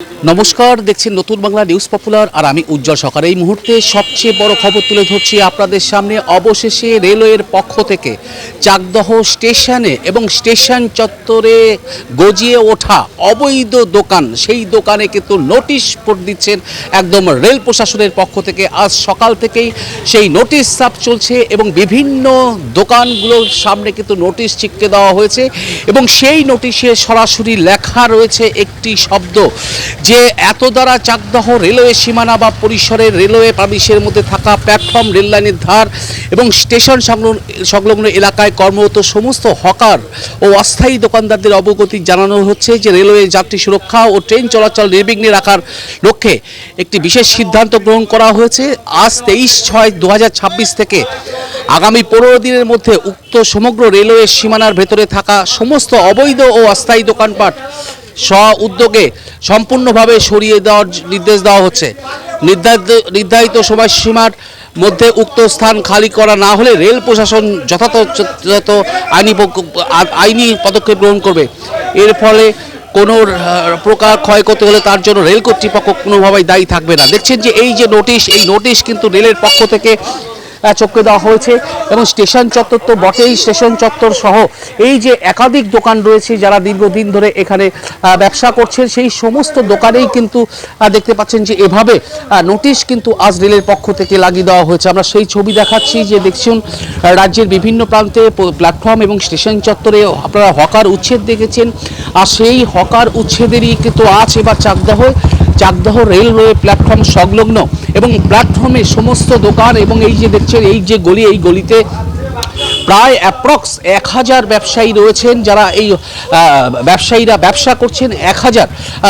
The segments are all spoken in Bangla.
নমস্কার, দেখছেন নতুন বাংলা নিউজ পপুলার আর আমি উজ্জ্বল সরকার। এই মুহূর্তে সবচেয়ে বড় খবর তুলে ধরছি আপনাদের সামনে। অবশেষে রেলওয়ের পক্ষ থেকে চাকদহ স্টেশনে এবং স্টেশন চত্বরে গজিয়ে ওঠা অবৈধ দোকান, সেই দোকানে কিন্তু নোটিশ দিচ্ছেন একদম রেল প্রশাসনের পক্ষ থেকে। আজ সকাল থেকেই সেই নোটিশ সার্ভ চলছে এবং বিভিন্ন দোকানগুলোর সামনে কিন্তু নোটিশ চিপকে দেওয়া হয়েছে এবং সেই নোটিশে সরাসরি লেখা রয়েছে একটি শব্দ যে এত দ্বারা চাকদহ রেলওয়ে সীমানা বা পরিসরের রেলওয়ে পাবিশের মধ্যে থাকা প্ল্যাটফর্ম, রেল লাইনের ধার এবং স্টেশন সংলগ্ন এলাকায় কর্মরত সমস্ত হকার ও অস্থায়ী দোকানদারদের অবগতি জানানো হচ্ছে যে রেলওয়ে যাত্রী সুরক্ষা ও ট্রেন চলাচল নির্বিঘ্নে রাখার লক্ষ্যে একটি বিশেষ সিদ্ধান্ত গ্রহণ করা হয়েছে। আজ 23/6/2026 থেকে আগামী 15 দিনের মধ্যে উক্ত সমগ্র রেলওয়ে সীমানার ভেতরে থাকা সমস্ত অবৈধ ও অস্থায়ী দোকানপাট স্ব উদ্যোগে সম্পূর্ণভাবে সরিয়ে দেওয়ার নির্দেশ দেওয়া হচ্ছে। নির্ধারিত সময়সীমার মধ্যে উক্ত স্থান খালি করা না হলে রেল প্রশাসন যথাযথ আইনি পদক্ষেপ গ্রহণ করবে। এর ফলে কোনো প্রকার ক্ষয়ক্ষতি হলে তার জন্য রেল কর্তৃপক্ষ কোনোভাবেই দায়ী থাকবে না। দেখছেন যে এই যে নোটিশ, এই নোটিশ কিন্তু রেলের পক্ষ থেকে চপকে দেওয়া হয়েছে এবং স্টেশন চত্বর তো বটেই, স্টেশন চত্বর সহ এই যে একাধিক দোকান রয়েছে যারা দীর্ঘদিন ধরে এখানে ব্যবসা করছেন, সেই সমস্ত দোকানেই কিন্তু দেখতে পাচ্ছেন যে এভাবে নোটিশ কিন্তু আজ রেলের পক্ষ থেকে লাগিয়ে দেওয়া হয়েছে। আমরা সেই ছবি দেখাচ্ছি যে দেখছেন রাজ্যের বিভিন্ন প্রান্তে প্ল্যাটফর্ম এবং স্টেশন চত্বরে আপনারা হকার উচ্ছেদ দেখেছেন, আর সেই হকার উচ্ছেদেরই কিন্তু আজ এবার চাকদহ রেলওয়ে প্ল্যাটফর্ম সংলগ্ন এবং প্ল্যাটফর্মে সমস্ত দোকান এবং এই যে দেখছেন এই যে গলি, এই গলিতে প্রায় অ্যাপ্রক্স 1000 ব্যবসায়ী রয়েছেন যারা এই ব্যবসায়ীরা ব্যবসা করছেন। 1000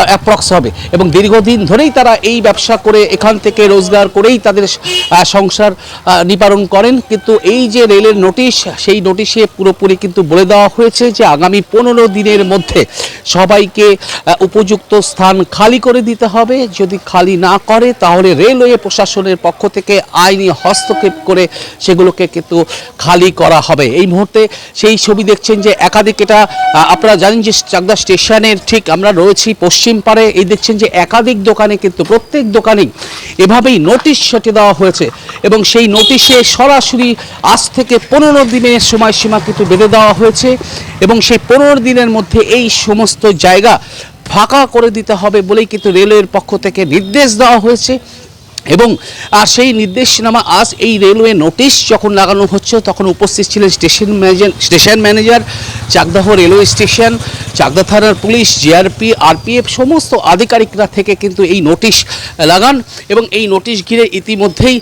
অ্যাপ্রক্স হবে এবং দীর্ঘদিন ধরেই তারা এই ব্যবসা করে এখান থেকে রোজগার করেই তাদের সংসার নিবারণ করেন। কিন্তু এই যে রেলের নোটিশ, সেই নোটিশে পুরোপুরি কিন্তু বলে দেওয়া হয়েছে যে আগামী 15 দিনের মধ্যে সবাইকে উপযুক্ত স্থান খালি করে দিতে হবে। যদি খালি না করে তাহলে রেলওয়ে প্রশাসনের পক্ষ থেকে আইনি হস্তক্ষেপ করে সেগুলোকে কিন্তু খালি করা হবে। এই মুহূর্তে সেই ছবি দেখছেন যে একাধিক, এটা আপনারা জানেন যে চাকদা স্টেশনের ঠিক আমরা রয়েছি পশ্চিম পাড়ে। এই দেখছেন যে একাধিক দোকানে কিন্তু প্রত্যেক দোকানেই এভাবেই নোটিশ সেটে দেওয়া হয়েছে এবং সেই নোটিশে সরাসরি আজ থেকে 15 দিনের সময়সীমা কিন্তু বেঁধে দেওয়া হয়েছে এবং সেই 15 দিনের মধ্যে এই সমস্ত জায়গা ফাঁকা করে দিতে হবে বলেই কিন্তু রেলওয়ের পক্ষ থেকে নির্দেশ দেওয়া হয়েছে। এবং সেই নির্দেশনামা আজ এই রেলওয়ে নোটিশ যখন লাগানো হচ্ছে তখন উপস্থিত ছিলেন station manager, Chakdaha railway station, Chakdaha থানার পুলিশ, জিআরপি, আরপিএফ সমস্ত আধিকারিকরা থেকে কিন্তু এই নোটিশ লাগান এবং এই নোটিশ ঘিরে ইতিমধ্যেই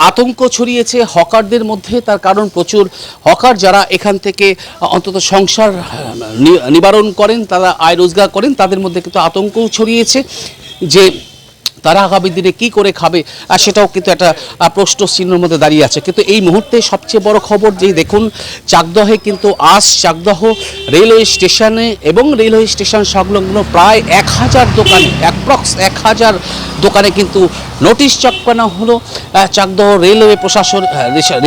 আতঙ্ক ছড়িয়েছে হকারদের মধ্যে। তার কারণ প্রচুর হকার যারা এখান থেকে অন্তত সংসার নিবারণ করেন, তারা আয় রোজগার করেন, তাদের মধ্যে কিন্তু আতঙ্কও ছড়িয়েছে যে তারা আগামী দিনে কী করে খাবে, আর সেটাও কিন্তু একটা প্রশ্ন চিহ্নের মধ্যে দাঁড়িয়ে আছে। কিন্তু এই মুহূর্তে সবচেয়ে বড় খবর যে দেখুন চাকদহে কিন্তু আজ চাকদহ রেলওয়ে স্টেশনে এবং রেলওয়ে স্টেশন সংলগ্ন প্রায় 1000 দোকানে, অ্যাপ্রক্স 1000 দোকানে কিন্তু নোটিশ চাপানো হলো চাকদহ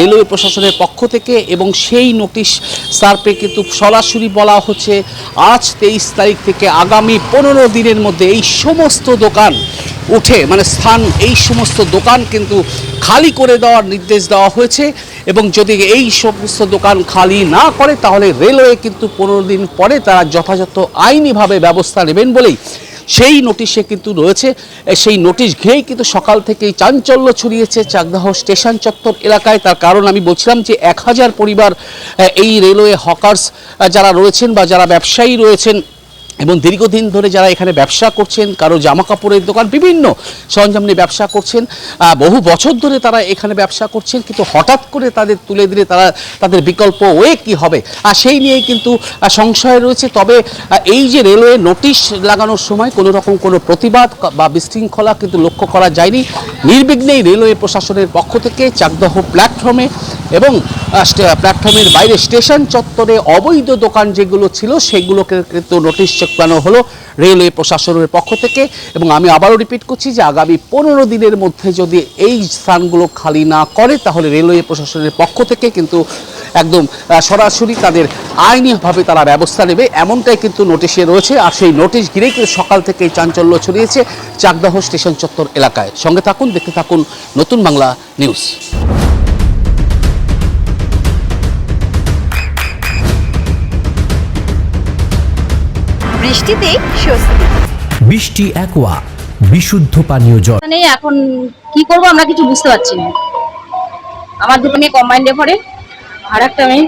রেলওয়ে প্রশাসনের পক্ষ থেকে এবং সেই নোটিশ সার্ভে কিন্তু সরাসরি বলা হচ্ছে আজ 23 তারিখ থেকে আগামী 15 দিনের মধ্যে এই সমস্ত দোকান উঠে স্থান, এই সমস্ত দোকান কিন্তু খালি করে দেওয়ার নির্দেশ দেওয়া হয়েছে এবং যদি এই সমস্ত দোকান খালি না করে তাহলে রেলওয়ে কিন্তু 15 দিন পরে তারা যথাযথ আইনিভাবে ব্যবস্থা নেবেন বলেই সেই নোটিশে কিন্তু রয়েছে। সেই নোটিশ ঘিরেই কিন্তু সকাল থেকেই চাঞ্চল্য ছড়িয়েছে চাকদহ স্টেশন চত্বর এলাকায়। তার কারণ আমি বলছিলাম যে 1000 পরিবার এই রেলওয়ে হকার্স যারা রয়েছেন বা যারা ব্যবসায়ী রয়েছেন এবং দীর্ঘদিন ধরে যারা এখানে ব্যবসা করছেন, কারো জামা কাপড়ের দোকান, বিভিন্ন সরঞ্জাম নিয়ে ব্যবসা করছেন, বহু বছর ধরে তারা এখানে ব্যবসা করছেন, কিন্তু হঠাৎ করে তাদের তুলে দিলে তাদের বিকল্প ওয়ে কী হবে, আর সেই নিয়েই কিন্তু সংশয় রয়েছে। তবে এই যে রেলওয়ে নোটিশ লাগানোর সময় কোনো রকম কোনো প্রতিবাদ বা বিশৃঙ্খলা কিন্তু লক্ষ্য করা যায়নি। নির্বিঘ্নেই রেলওয়ে প্রশাসনের পক্ষ থেকে চাকদহ প্ল্যাটফর্মে এবং প্ল্যাটফর্মের বাইরে স্টেশন চত্বরে অবৈধ দোকান যেগুলো ছিল সেগুলোকে কিন্তু নোটিশ চাপানো হলো রেলওয়ে প্রশাসনের পক্ষ থেকে। এবং আমি আবারও রিপিট করছি যে আগামী 15 দিনের মধ্যে যদি এই স্থানগুলো খালি না করে তাহলে রেলওয়ে প্রশাসনের পক্ষ থেকে কিন্তু একদম সরাসরি তাদের আইনিভাবে তারা ব্যবস্থা নেবে, এমনটাই কিন্তু নোটিশে রয়েছে। আর সেই নোটিশ ঘিরেই কিন্তু সকাল থেকেই চাঞ্চল্য ছড়িয়েছে চাকদাহ স্টেশন চত্বর এলাকায়। সঙ্গে থাকুন, দেখতে থাকুন নতুন বাংলা নিউজ। বৃষ্টিতে স্বস্তি। বৃষ্টি অ্যাকোয়া বিশুদ্ধ পানীয় জল। মানে এখন কি করব আমরা কিছু বুঝতে পারছি না। আমার দোকানে কম্বাইন্ড পড়ে, আর একটা মেয়ে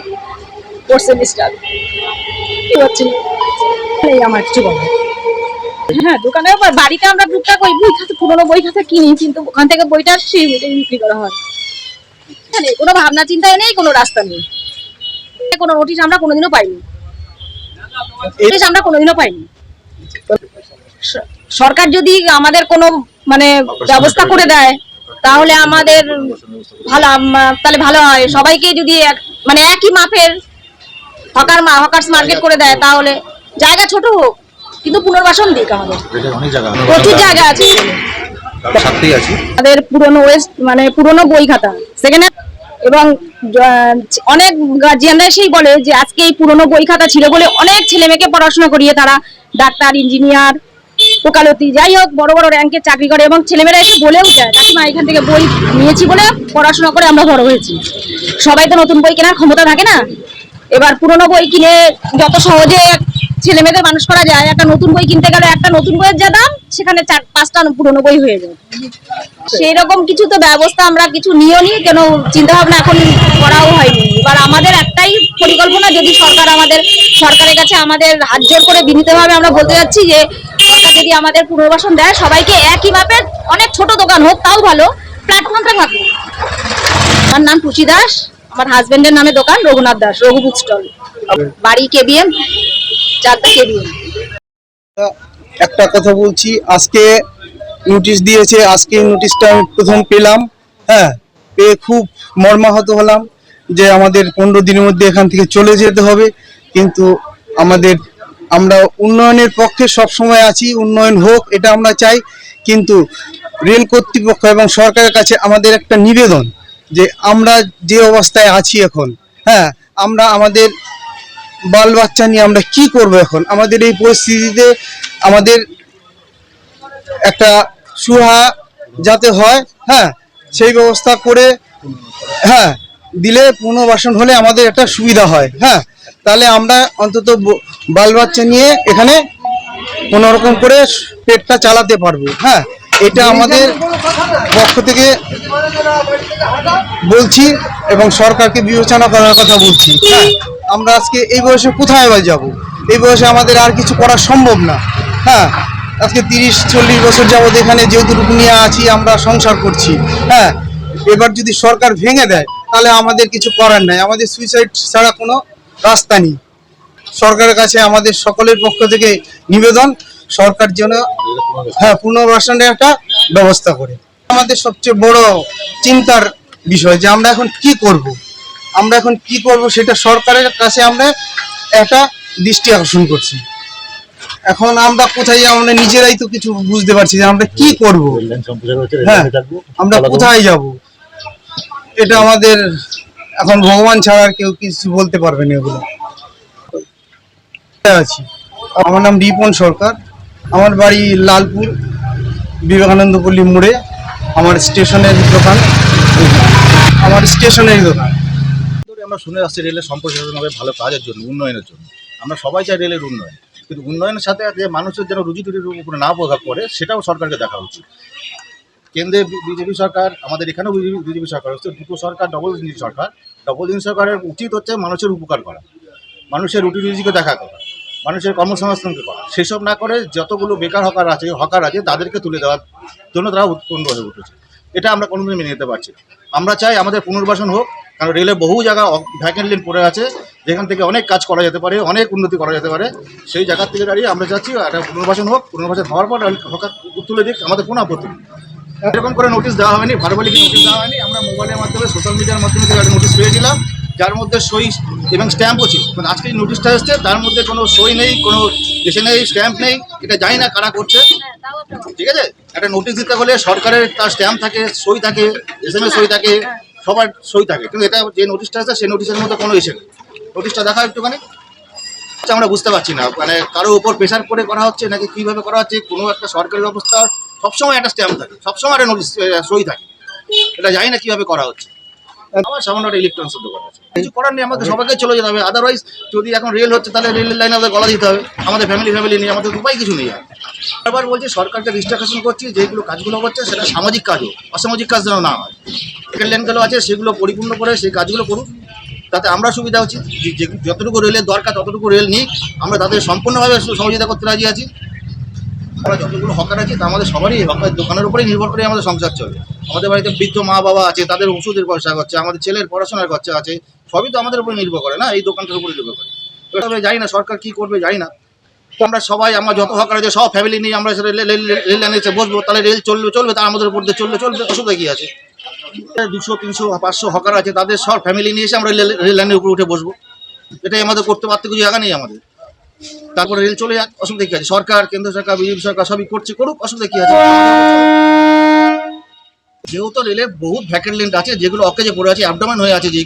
ফোর্থ সেমিস্টার হচ্ছে। এই আমার কিছু বলার। হ্যাঁ, দোকানে বাড়িতে আমরা টুকটাক ওই বই খাতা, পুরোনো বই খাতা কিনি, কিন্তু ওখান থেকে বইটা সেই বইটাই বিক্রি করা হয়। মানে কোনো ভাবনা চিন্তায় নেই, কোনো রাস্তা নেই, কোনো নোটিশ আমরা কোনোদিনও পাইনি। সরকার যদি আমাদের কোনো মানে ব্যবস্থা করে দেয় তাহলে আমাদের তাহলে ভালো হয়। সবাইকে যদি মানে একই মাপের হকার্স মার্কেট করে দেয়, তাহলে জায়গা ছোট হোক কিন্তু পুনর্বাসন দিক। আমাদের প্রচুর জায়গা আছে, আমাদের পুরনো মানে পুরনো বই খাতা সেকেন্ড হ্যান্ড, এবং অনেক গার্জিয়ানরা সেই বলে যে আজকে এই পুরনো বই খাতা ছিল বলে অনেক ছেলে মেয়েকে পড়াশোনা করিয়ে তারা ডাক্তার, ইঞ্জিনিয়ার, ওকালতি, যাই হোক বড় বড় র্যাঙ্কে চাকরি করে। এবং ছেলেমেয়েরা এসে বলেও যায়, কাকিমা এখান থেকে বই নিয়েছি বলে পড়াশোনা করে আমরা বড় হয়েছি। সবাই তো নতুন বই কেনার ক্ষমতা থাকে না। এবার পুরনো বই কিনে যত সহজে ছেলে মেয়েদের মানুষ করা যায়, একটা নতুন বই কিনতে গেলে একটা নতুন বইয়ের যা দাম, সেখানে 4-5টা পুরনো বই হয়ে যায়। সেই রকম কিছু তো ব্যবস্থা আমরা কিছু নিয়েও নি, কেন চিন্তা ভাবনা এখন করাও হয়নি। এবার আমাদের একটাই পরিকল্পনা, যদি সরকারের কাছে আমাদের হাত জোর করে বিনীতভাবে আমরা বলতে যাচ্ছি যে সরকার যদি আমাদের পুনর্বাসন দেয়, সবাইকে একই মাপের, অনেক ছোট দোকান হোক তাও ভালো, প্ল্যাটফর্মটা থাকুক। আমার নাম টুচি দাস, আমার হাজবেন্ডের নামে দোকান রঘুনাথ দাস, রঘু বুক স্টল, বাড়ি কেবিএম, চাকদা কেবিএম। একটা কথা বলছি, আজকে নোটিশ দিয়েছে, আজকে নোটিশটা আমি প্রথম পেলাম। হ্যাঁ, পেয়ে খুব মর্মাহত হলাম যে আমাদের 15 দিনের মধ্যে এখান থেকে চলে যেতে হবে। কিন্তু আমরা উন্নয়নের পক্ষে সব সময় আছি, উন্নয়ন হোক এটা আমরা চাই। কিন্তু রেল কর্তৃপক্ষ এবং সরকারের কাছে আমাদের একটা নিবেদন যে আমরা যে অবস্থায় আছি এখন, হ্যাঁ, আমরা আমাদের বাল বাচ্চা নিয়ে আমরা কি করব এখন? আমাদের এই পরিস্থিতিতে আমাদের একটা সুহা যাতে হয়, হ্যাঁ, সেই ব্যবস্থা করে, হ্যাঁ, দিলে পুনর্বাসন হলে আমাদের একটা সুবিধা হয়। হ্যাঁ, তাহলে আমরা অন্তত বাল বাচ্চা নিয়ে এখানে কোনো রকম করে পেটটা চালাতে পারবো। হ্যাঁ, এটা আমাদের পক্ষ থেকে বলছি এবং সরকারকে বিবেচনা করার কথা বলছি। হ্যাঁ, আমরা আজকে এই বয়সে কোথায় যাব? এই বয়সে আমাদের আর কিছু করা সম্ভব না। হ্যাঁ, আজকে 30-40 বছর যাবৎ এখানে যেহেতু নিয়ে আছি, আমরা সংসার করছি। হ্যাঁ, এবার যদি সরকার ভেঙে দেয় তাহলে আমাদের কিছু করার নাই, আমাদের সুইসাইড ছাড়া কোনো রাস্তা নেই। সরকারের কাছে আমাদের সকলের পক্ষ থেকে নিবেদন, সরকার যেন পুনর্বাসনের একটা ব্যবস্থা করে। আমাদের সবচেয়ে বড় চিন্তার বিষয় যে আমরা এখন কি করব, সেটা সরকারের কাছে আমরা একটা দৃষ্টি আকর্ষণ করছি। এখন আমরা কোথায়, আমরা নিজেরাই তো কিছু বুঝতে পারছি যে আমরা কি করব। হ্যাঁ, আমরা কোথায় যাব, এটা আমাদের এখন ভগবান ছাড়া আর কেউ কিছু বলতে পারবে না। এগুলো আছি। আমার নাম রিপন সরকার, আমার বাড়ি লালপুর, বিবেকানন্দ পল্লী মোড়ে। আমার স্টেশনারি দোকান। আমরা শুনে আসছি রেলের সম্প্রসারণ হবে ভালো কাজের জন্য, উন্নয়নের জন্য। আমরা সবাই চাই রেলের উন্নয়ন, কিন্তু উন্নয়নের সাথে যে মানুষের যেন রুজি টুজির উপরে না প্রভাব পড়ে, সেটাও সরকারকে দেখা উচিত। কেন্দ্রে বিজেপি সরকার, আমাদের এখানেও বিজেপি সরকার হচ্ছে, দুটো সরকার ডবল ইঞ্জিন সরকার। ডবল ইঞ্জিন সরকারের উচিত হচ্ছে মানুষের উপকার করা, মানুষের রুটি রুজিকে দেখা করা, মানুষের কর্মসংস্থানকে করা। সেসব না করে যতগুলো বেকার হকার আছে তাদেরকে তুলে দেওয়ার জন্য তারা উৎপন্ন হয়ে উঠেছে। এটা আমরা কোনোদিন মেনে নিতে পারছি না। আমরা চাই আমাদের পুনর্বাসন হোক, কারণ রেলে বহু জায়গা ভ্যাকেন্ট লেন পড়ে আছে, যেখান থেকে অনেক কাজ করা যেতে পারে, অনেক উন্নতি করা যেতে পারে। সেই জায়গার থেকে দাঁড়িয়ে আমরা চাচ্ছি একটা পুনর্বাসন হোক। পুনর্বাসন হওয়ার পর হকার তুলে দিক, আমাদের কোনো আপত্তি নেই। এরকম করে নোটিশ দেওয়া হয়নি, ভার্বালি নোটিশ দেওয়া হয়নি। আমরা মোবাইলের মাধ্যমে, সোশ্যাল মিডিয়ার মাধ্যমে একটা নোটিশ পেয়েছিলাম, যার মধ্যে সই এবং স্ট্যাম্পও ছিল। মানে আজকে এই নোটিশটা এসছে, তার মধ্যে কোনো সই নেই, কোনো এসে নেই, স্ট্যাম্প নেই। এটা জানি না কারা করছে। ঠিক আছে, একটা নোটিশ দিতে হলে সরকারের তার স্ট্যাম্প থাকে, সই থাকে, SMS সই থাকে, সবার সই থাকে, কিন্তু এটা যে নোটিশটা আছে সেই নোটিশের মধ্যে কোনো এসে নেই। নোটিশটা দেখা একটুখানি আমরা বুঝতে পারছি না, মানে কারো উপর প্রেশার করে করা হচ্ছে নাকি কিভাবে করা হচ্ছে। কোনো একটা সরকারি ব্যবস্থা সবসময় একটা স্ট্যাম্প থাকে, সবসময় একটা নোটিশ সই থাকে, এটা জানি না কিভাবে করা হচ্ছে। আমার সামান্য একটা ইলেকট্রনিক্সের দোকান আছে, কিছু করার নেই, আমাদের সবাইকে চলে যেতে হবে। আদারওয়াইজ যদি এখন রেল হচ্ছে তাহলে রেলের লাইনে আমাদের গলা দিতে হবে, আমাদের ফ্যামিলি নিয়ে আমাদের উপায় কিছু নেই। বারবার বলছি সরকারকে রিস্ট্রাকশন করছি, যেগুলো কাজগুলো করছে সেটা সামাজিক কাজও, অসামাজিক কাজ যেন না হয়। সেকেন্ড লেনগুলো আছে সেগুলো পরিপূর্ণ করে সেই কাজগুলো করুক, তাতে আমরা সুবিধা হচ্ছি। যতটুকু রেলের দরকার ততটুকু রেল নিই, আমরা তাদের সম্পূর্ণভাবে সহযোগিতা করতে রাজি আছি। আমরা যতগুলো হকার আছে তা আমাদের সবারই হকার দোকানের উপরেই নির্ভর করে আমাদের সংসার চলে। আমাদের বাড়িতে বৃদ্ধ মা বাবা আছে, তাদের ওষুধের পয়সা খরচা, আমাদের ছেলের পড়াশোনার খরচা আছে, সবই তো আমাদের উপরে নির্ভর করে না, এই দোকানটার উপরে নির্ভর করে। তবে জানি না সরকার কি করবে, জানি না। তো আমরা সবাই, আমরা যত হকার আছে সব ফ্যামিলি নিয়ে আমরা রেল লাইনে এসে বসবো, তাহলে রেল চলবে তার আমাদের উপর দিয়ে চলবে, অসুবিধা কি আছে। 200, 300, 500 হকার আছে, তাদের সব ফ্যামিলি নিয়ে এসে আমরা রেল লাইনের উপরে উঠে বসবো, এটাই আমাদের করতে পারতে কিছু জায়গা নেই আমাদের। তারপরে রেল চলে যাক, অসুবিধা কি আছে। সরকার, কেন্দ্র সরকার, বিজেপি সরকার সবই করছে, করুক, অসুবিধা কি আছে। যেহেতু রেলের বহুত ভ্যাকেন্ট লেন আছে যেগুলো অকেজে পড়ে আছে, অ্যাবডোমেন হয়ে আছে, যে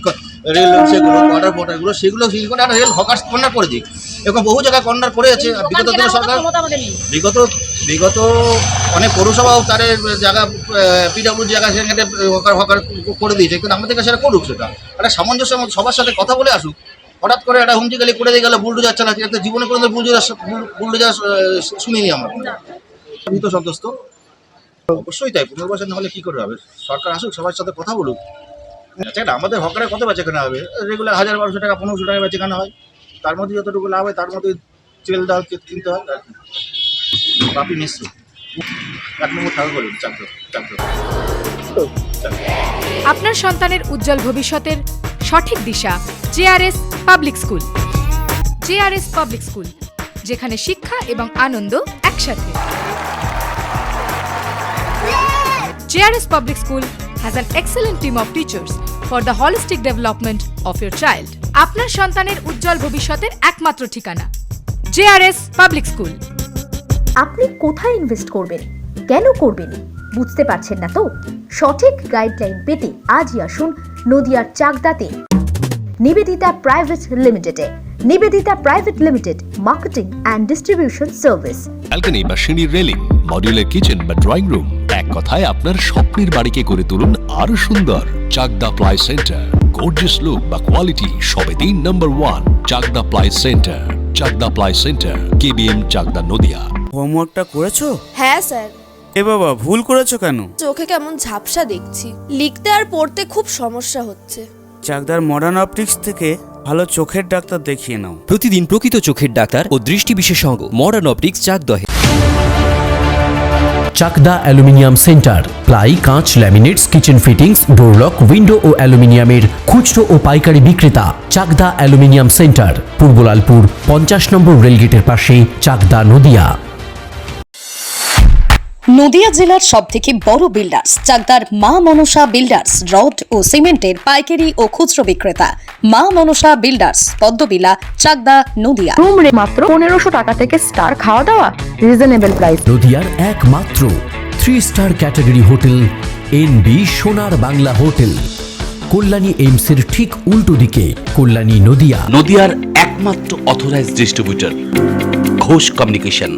রেল সেগুলো কোয়ার্টারগুলো সেগুলো একটা রেল হকার কর্নার করে দিক। এরকম বহু জায়গায় কর্নার করে আছে বিগত দিনে সরকার, বিগত অনেক পৌরসভাও তার জায়গা পিডব্লিউর জায়গা সেখানে হকার করে দিয়েছে, কিন্তু আমাদের কাছে সেটা করুক, সেটা একটা সামঞ্জস্য সবার সাথে কথা বলে আসুক। হঠাৎ করে একটা হুমকি গালি করে দিয়ে গেলে বুলডোজার চালাচ্ছে, একটা জীবনে কোনো বুলডোজার শুনিনি আমরা, ভীত সন্তুষ্ট। অবশ্যই তাই, পুনর্বাসন হলে কি করে হবে, সরকার আসুক, সবার সাথে কথা বলুক। আচ্ছা, আমাদের হকারে কত বেচা কেনা হবে, রেগুলার 1000-1200 টাকা 1500 টাকা বেচা কেনা হয়, তার মধ্যে যতটুকু লাভ হয় তার মধ্যে তেল ডাল কিনতে হয় আর কি। বাপি মিশ্র 1 নম্বর ঠাকুর বলুন, চাকর। আপনার সন্তানের উজ্জ্বল ভবিষ্যতের সঠিক দিশা JRS public school. JRS public school, যেখানে শিক্ষা এবং আনন্দ একসাথে। JRS Public School has an excellent team of teachers for the holistic development of your child. আপনার সন্তানের উজ্জ্বল ভবিষ্যতের একমাত্র ঠিকানা JRS Public School। আপনি কোথায় ইনভেস্ট করবেন, কেন করবেন বুঝতে পারছেন না তো? সঠিক গাইডলাইন পেতে আজই আসুন নদিয়ার চাকদাতে নিবেদিতা প্রাইভেট লিমিটেডে। Nivedita private limited, marketing and distribution service. Balcony বা সিঁড়ির রেলিং, মডিউলার কিচেন বা ড্রয়িং রুম, এক কথায় আপনার স্বপ্নের বাড়িকে করে তুলুন আরো সুন্দর। Chakdah ply centre, gorgeous look বা কোয়ালিটি সবে 3 number 1 Chakdah ply centre. Chakdah ply centre, KBM Chakdah, Nadia. হোমওয়ার্কটা করেছো? হ্যাঁ স্যার। এ বাবা, ভুল করেছো কেন? চোখে কেমন ঝাপসা দেখছি, লিখতে আর পড়তে খুব সমস্যা হচ্ছে। চাকদার মডার্ন অপটিক্স থেকে ভালো চোখের ডাক্তার দেখিয়ে নাও। প্রতিদিন প্রকৃত চোখের ডাক্তার ও দৃষ্টি বিশেষজ্ঞ মডার্ন অপটিক্স চাকদহে। চাকদা অ্যালুমিনিয়াম সেন্টার, প্লাই, কাঁচ, laminates, kitchen fittings, door lock, window ও অ্যালুমিনিয়ামের খুচরো ও পাইকারি বিক্রেতা। চাকদা অ্যালুমিনিয়াম সেন্টার, পূর্ব লালপুর 50 নম্বর রেলগেটের পাশে, চাকদা, নদিয়া। নদিয়া জেলার সবথেকে বড় বিল্ডার্স চাকদার মা মনসা বিল্ডার্স, রড ও সিমেন্টের পাইকারি ও খুচরো বিক্রেতা। মা মনসা বিল্ডার্স, পদ্মবিলা, চাকদা, নদিয়া। রুম রে মাত্র 1500 টাকা থেকে স্টার, খাওয়া দাওয়া রিজনেবল প্রাইস। নদিয়ার একমাত্র 3 স্টার ক্যাটাগরি হোটেল NB সোনার বাংলা হোটেল, কল্যাণী এইমসের ঠিক উল্টো দিকে, কল্যাণী, নদিয়া। নদিয়ার একমাত্র অথরাইজড ডিস্ট্রিবিউটর ঘোষ কমিউনিকেশন।